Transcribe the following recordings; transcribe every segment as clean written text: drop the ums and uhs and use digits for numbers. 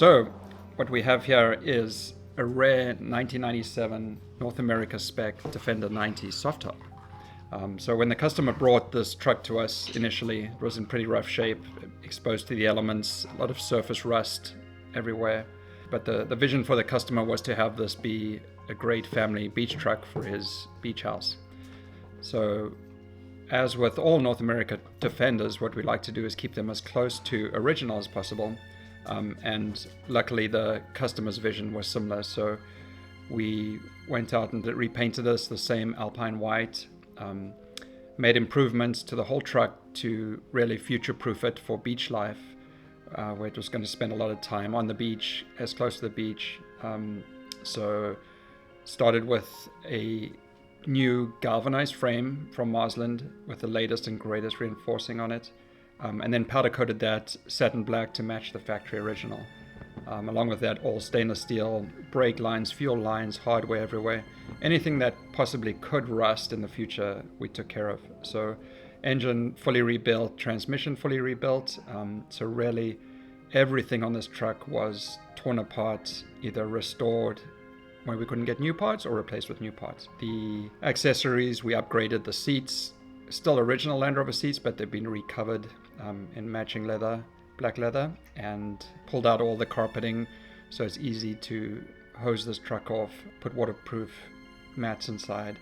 So what we have here is a rare 1997 North America spec Defender 90 soft top. So when the customer brought this truck to us initially, it was in pretty rough shape, exposed to the elements, a lot of surface rust everywhere. But the vision for the customer was to have this be a great family beach truck for his beach house. So as with all North America Defenders, what we like to do is keep them as close to original as possible. And luckily the customer's vision was similar. So we went out and repainted this the same Alpine white, made improvements to the whole truck to really future-proof it for beach life, where it was going to spend a lot of time on the beach, as close to the beach. So started with a new galvanized frame from Marsland with the latest and greatest reinforcing on it, and then powder coated that satin black to match the factory original. Along with that, all stainless steel, brake lines, fuel lines, hardware everywhere. Anything that possibly could rust in the future, we took care of. So engine fully rebuilt, transmission fully rebuilt. So really everything on this truck was torn apart, either restored when we couldn't get new parts or replaced with new parts. The accessories, we upgraded the seats, still original Land Rover seats, but they've been recovered in matching leather, black leather, and pulled out all the carpeting so it's easy to hose this truck off, put waterproof mats inside.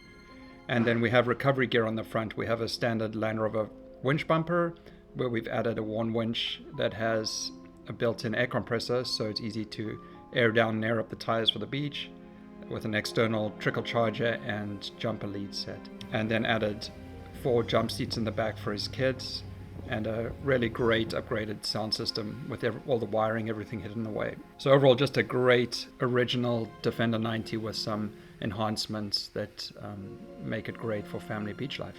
And then we have recovery gear on the front. We have a standard Land Rover winch bumper where we've added a one winch that has a built-in air compressor, so it's easy to air down and air up the tires for the beach, with an external trickle charger and jumper lead set. And then added 4 jump seats in the back for his kids, and a really great upgraded sound system with all the wiring, everything hidden away. So overall, just a great original Defender 90 with some enhancements that make it great for family beach life.